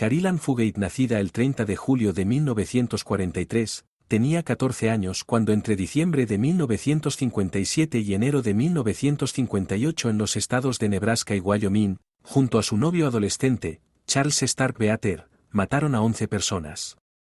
Caril Ann Fugate, nacida el 30 de julio de 1943, tenía 14 años cuando entre diciembre de 1957 y enero de 1958 en los estados de Nebraska y Wyoming, junto a su novio adolescente, Charles Stark Beater, mataron a 11 personas.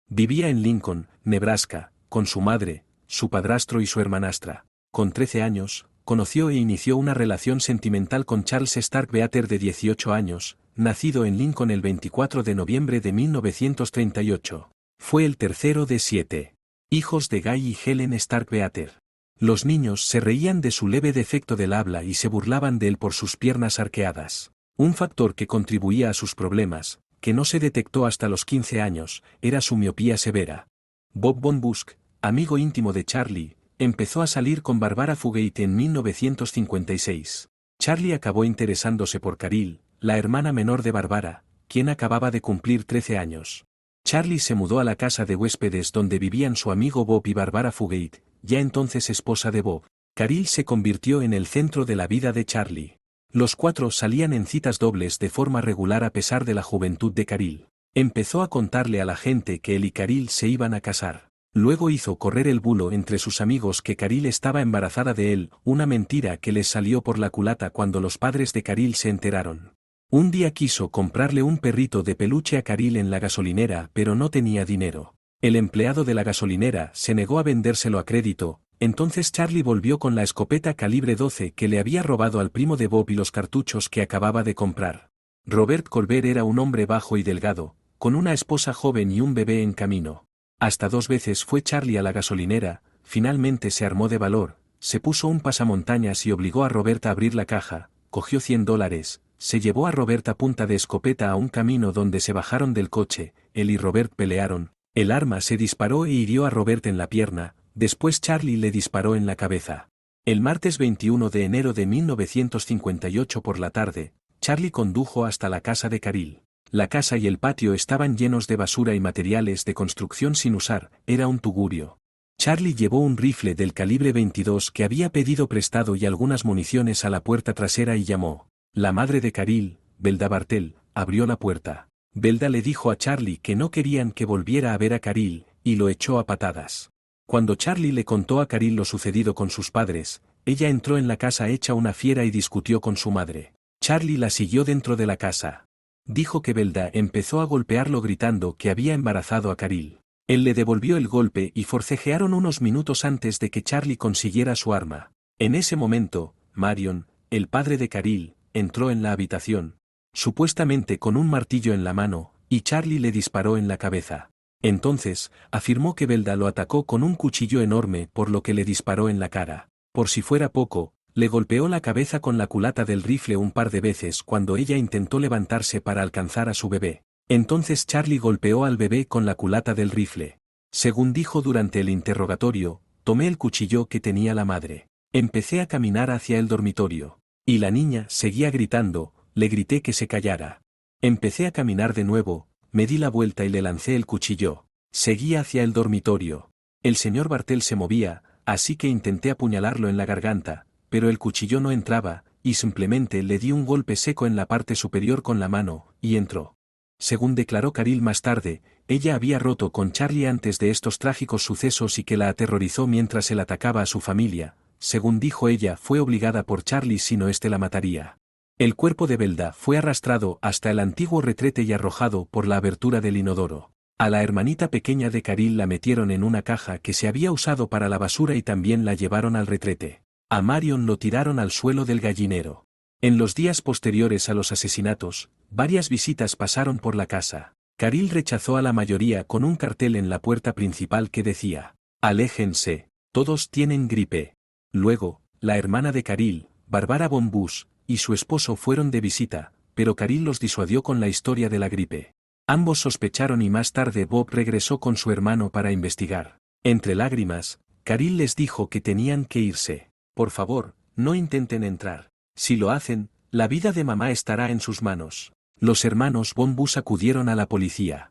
Vivía en Lincoln, Nebraska, con su madre, su padrastro y su hermanastra. Con 13 años, conoció e inició una relación sentimental con Charles Stark Beater de 18 años, nacido en Lincoln el 24 de noviembre de 1938. Fue el tercero de 7 hijos de Guy y Helen Stark Beater. Los niños se reían de su leve defecto del habla y se burlaban de él por sus piernas arqueadas. Un factor que contribuía a sus problemas, que no se detectó hasta los 15 años, era su miopía severa. Bob Von Busk, amigo íntimo de Charlie, empezó a salir con Barbara Fugate en 1956. Charlie acabó interesándose por Caril, la hermana menor de Barbara, quien acababa de cumplir 13 años. Charlie se mudó a la casa de huéspedes donde vivían su amigo Bob y Barbara Fugate, ya entonces esposa de Bob. Caril se convirtió en el centro de la vida de Charlie. Los cuatro salían en citas dobles de forma regular a pesar de la juventud de Caril. Empezó a contarle a la gente que él y Caril se iban a casar. Luego hizo correr el bulo entre sus amigos que Caril estaba embarazada de él, una mentira que les salió por la culata cuando los padres de Caril se enteraron. Un día quiso comprarle un perrito de peluche a Caril en la gasolinera, pero no tenía dinero. El empleado de la gasolinera se negó a vendérselo a crédito. Entonces Charlie volvió con la escopeta calibre 12 que le había robado al primo de Bob y los cartuchos que acababa de comprar. Robert Colbert era un hombre bajo y delgado, con una esposa joven y un bebé en camino. Hasta 2 veces fue Charlie a la gasolinera, finalmente se armó de valor, se puso un pasamontañas y obligó a Robert a abrir la caja, cogió $100, se llevó a Robert a punta de escopeta a un camino donde se bajaron del coche, él y Robert pelearon, el arma se disparó e hirió a Robert en la pierna. Después Charlie le disparó en la cabeza. El martes 21 de enero de 1958 por la tarde, Charlie condujo hasta la casa de Caril. La casa y el patio estaban llenos de basura y materiales de construcción sin usar, era un tugurio. Charlie llevó un rifle del calibre 22 que había pedido prestado y algunas municiones a la puerta trasera y llamó. La madre de Caril, Velda Bartel, abrió la puerta. Velda le dijo a Charlie que no querían que volviera a ver a Caril, y lo echó a patadas. Cuando Charlie le contó a Caril lo sucedido con sus padres, ella entró en la casa hecha una fiera y discutió con su madre. Charlie la siguió dentro de la casa. Dijo que Velda empezó a golpearlo gritando que había embarazado a Caril. Él le devolvió el golpe y forcejearon unos minutos antes de que Charlie consiguiera su arma. En ese momento, Marion, el padre de Caril, entró en la habitación, supuestamente con un martillo en la mano, y Charlie le disparó en la cabeza. Entonces, afirmó que Velda lo atacó con un cuchillo enorme por lo que le disparó en la cara. Por si fuera poco, le golpeó la cabeza con la culata del rifle un par de veces cuando ella intentó levantarse para alcanzar a su bebé. Entonces Charlie golpeó al bebé con la culata del rifle. Según dijo durante el interrogatorio, tomé el cuchillo que tenía la madre. Empecé a caminar hacia el dormitorio. Y la niña seguía gritando, le grité que se callara. Empecé a caminar de nuevo, me di la vuelta y le lancé el cuchillo. Seguí hacia el dormitorio. El señor Bartel se movía, así que intenté apuñalarlo en la garganta, pero el cuchillo no entraba, y simplemente le di un golpe seco en la parte superior con la mano, y entró. Según declaró Caril más tarde, ella había roto con Charlie antes de estos trágicos sucesos y que la aterrorizó mientras él atacaba a su familia. Según dijo ella, fue obligada por Charlie si no la mataría. El cuerpo de Velda fue arrastrado hasta el antiguo retrete y arrojado por la abertura del inodoro. A la hermanita pequeña de Caril la metieron en una caja que se había usado para la basura y también la llevaron al retrete. A Marion lo tiraron al suelo del gallinero. En los días posteriores a los asesinatos, varias visitas pasaron por la casa. Caril rechazó a la mayoría con un cartel en la puerta principal que decía: «Aléjense, todos tienen gripe». Luego, la hermana de Caril, Barbara Von Busch, y su esposo fueron de visita, pero Caril los disuadió con la historia de la gripe. Ambos sospecharon y más tarde Bob regresó con su hermano para investigar. Entre lágrimas, Caril les dijo que tenían que irse. «Por favor, no intenten entrar. Si lo hacen, la vida de mamá estará en sus manos». Los hermanos Von Busch acudieron a la policía.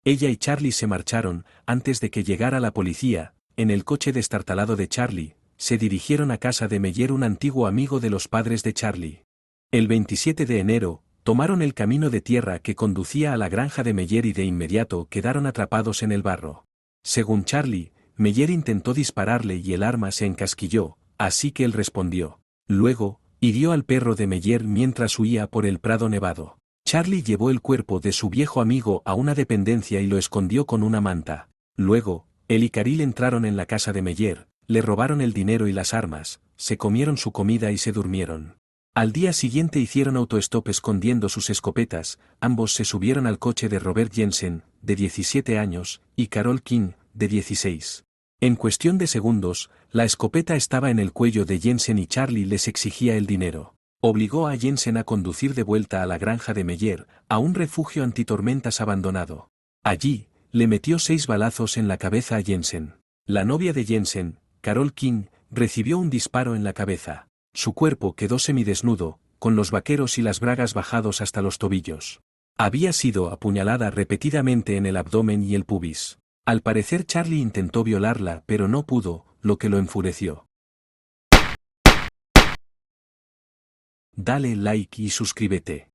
Ella y Charlie se marcharon. Antes de que llegara la policía, en el coche destartalado de Charlie, se dirigieron a casa de Meyer, un antiguo amigo de los padres de Charlie. El 27 de enero, Tomaron el camino de tierra que conducía a la granja de Meyer y de inmediato quedaron atrapados en el barro. Según Charlie, Meyer intentó dispararle y el arma se encasquilló, así que él respondió. Luego, hirió al perro de Meyer mientras huía por el prado nevado. Charlie llevó el cuerpo de su viejo amigo a una dependencia y lo escondió con una manta. Luego, él y Caril entraron en la casa de Meyer, le robaron el dinero y las armas, se comieron su comida y se durmieron. Al día siguiente hicieron autoestop escondiendo sus escopetas, ambos se subieron al coche de Robert Jensen, de 17 años, y Carol King, de 16. En cuestión de segundos, la escopeta estaba en el cuello de Jensen y Charlie les exigía el dinero. Obligó a Jensen a conducir de vuelta a la granja de Meyer, a un refugio antitormentas abandonado. Allí, le metió 6 balazos en la cabeza a Jensen. La novia de Jensen, Carol King, recibió un disparo en la cabeza. Su cuerpo quedó semidesnudo, con los vaqueros y las bragas bajados hasta los tobillos. Había sido apuñalada repetidamente en el abdomen y el pubis. Al parecer Charlie intentó violarla pero no pudo, lo que lo enfureció. Dale like y suscríbete.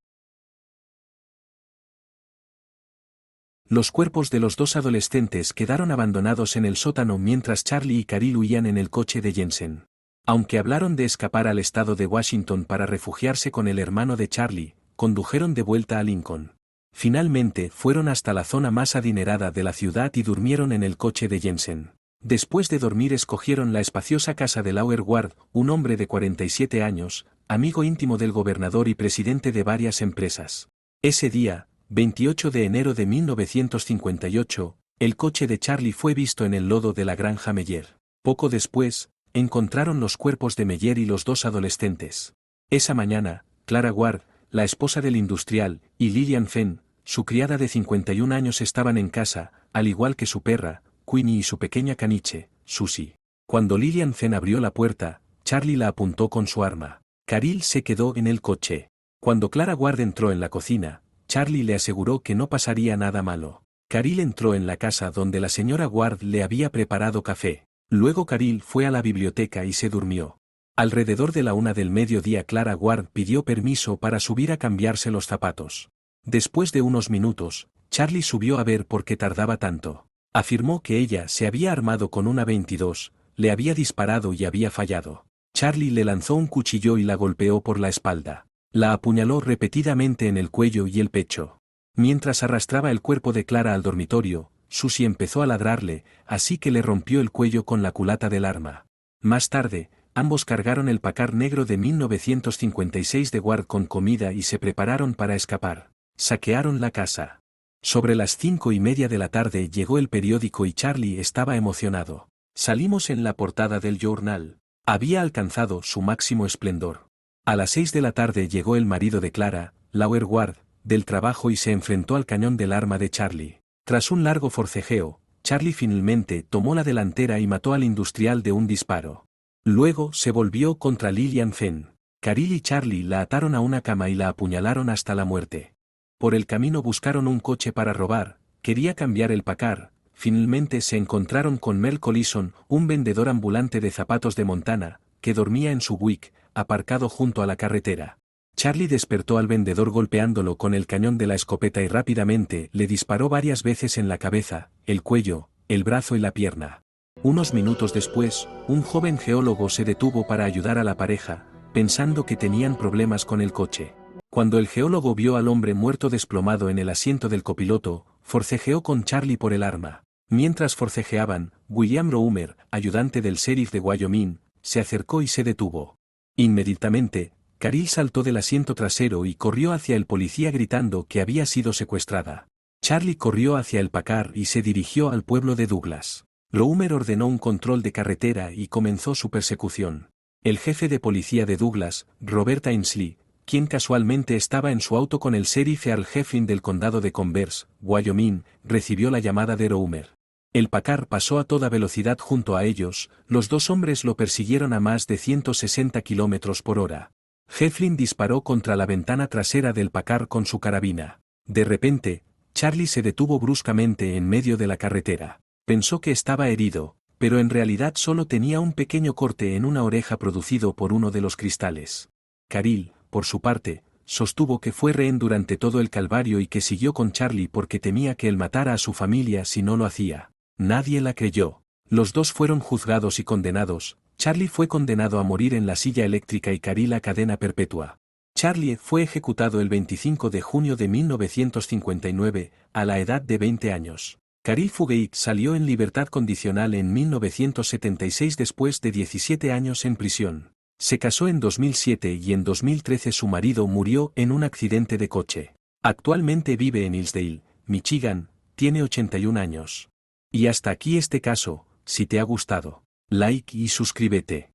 Los cuerpos de los 2 adolescentes quedaron abandonados en el sótano mientras Charlie y Caril huían en el coche de Jensen. Aunque hablaron de escapar al estado de Washington para refugiarse con el hermano de Charlie, condujeron de vuelta a Lincoln. Finalmente fueron hasta la zona más adinerada de la ciudad y durmieron en el coche de Jensen. Después de dormir escogieron la espaciosa casa de Lauer Ward, un hombre de 47 años, amigo íntimo del gobernador y presidente de varias empresas. Ese día, 28 de enero de 1958, el coche de Charlie fue visto en el lodo de la granja Meyer. Poco después, encontraron los cuerpos de Meyer y los 2 adolescentes. Esa mañana, Clara Ward, la esposa del industrial, y Lillian Fenn, su criada de 51 años estaban en casa, al igual que su perra, Queenie y su pequeña caniche, Susie. Cuando Lillian Fenn abrió la puerta, Charlie la apuntó con su arma. Caril se quedó en el coche. Cuando Clara Ward entró en la cocina, Charlie le aseguró que no pasaría nada malo. Caril entró en la casa donde la señora Ward le había preparado café. Luego Caril fue a la biblioteca y se durmió. Alrededor de la 1 del mediodía Clara Ward pidió permiso para subir a cambiarse los zapatos. Después de unos minutos, Charlie subió a ver por qué tardaba tanto. Afirmó que ella se había armado con una 22, le había disparado y había fallado. Charlie le lanzó un cuchillo y la golpeó por la espalda. La apuñaló repetidamente en el cuello y el pecho. Mientras arrastraba el cuerpo de Clara al dormitorio, Susie empezó a ladrarle, así que le rompió el cuello con la culata del arma. Más tarde, ambos cargaron el Packard negro de 1956 de Ward con comida y se prepararon para escapar. Saquearon la casa. Sobre las 5:30 de la tarde llegó el periódico y Charlie estaba emocionado. Salimos en la portada del Journal. Había alcanzado su máximo esplendor. A las 6 de la tarde llegó el marido de Clara, Lauer Ward, del trabajo y se enfrentó al cañón del arma de Charlie. Tras un largo forcejeo, Charlie finalmente tomó la delantera y mató al industrial de un disparo. Luego se volvió contra Lillian Fenn. Caril y Charlie la ataron a una cama y la apuñalaron hasta la muerte. Por el camino buscaron un coche para robar, quería cambiar el Packard. Finalmente se encontraron con Mel Collison, un vendedor ambulante de zapatos de Montana, que dormía en su Buick, aparcado junto a la carretera. Charlie despertó al vendedor golpeándolo con el cañón de la escopeta y rápidamente le disparó varias veces en la cabeza, el cuello, el brazo y la pierna. Unos minutos después, un joven geólogo se detuvo para ayudar a la pareja, pensando que tenían problemas con el coche. Cuando el geólogo vio al hombre muerto desplomado en el asiento del copiloto, forcejeó con Charlie por el arma. Mientras forcejeaban, William Roemer, ayudante del sheriff de Wyoming, se acercó y se detuvo. Inmediatamente, Caril saltó del asiento trasero y corrió hacia el policía gritando que había sido secuestrada. Charlie corrió hacia el Packard y se dirigió al pueblo de Douglas. Roemer ordenó un control de carretera y comenzó su persecución. El jefe de policía de Douglas, Robert Ainsley, quien casualmente estaba en su auto con el sheriff Earl Heflin del condado de Converse, Wyoming, recibió la llamada de Roemer. El Packard pasó a toda velocidad junto a ellos, los 2 hombres lo persiguieron a más de 160 km por hora. Heflin disparó contra la ventana trasera del Packard con su carabina. De repente, Charlie se detuvo bruscamente en medio de la carretera. Pensó que estaba herido, pero en realidad solo tenía un pequeño corte en una oreja producido por uno de los cristales. Caril, por su parte, sostuvo que fue rehén durante todo el calvario y que siguió con Charlie porque temía que él matara a su familia si no lo hacía. Nadie la creyó. Los dos fueron juzgados y condenados. Charlie fue condenado a morir en la silla eléctrica y Caril a cadena perpetua. Charlie fue ejecutado el 25 de junio de 1959, a la edad de 20 años. Caril Fugate salió en libertad condicional en 1976 después de 17 años en prisión. Se casó en 2007 y en 2013 su marido murió en un accidente de coche. Actualmente vive en Hillsdale, Michigan, tiene 81 años. Y hasta aquí este caso. Si te ha gustado, like y suscríbete.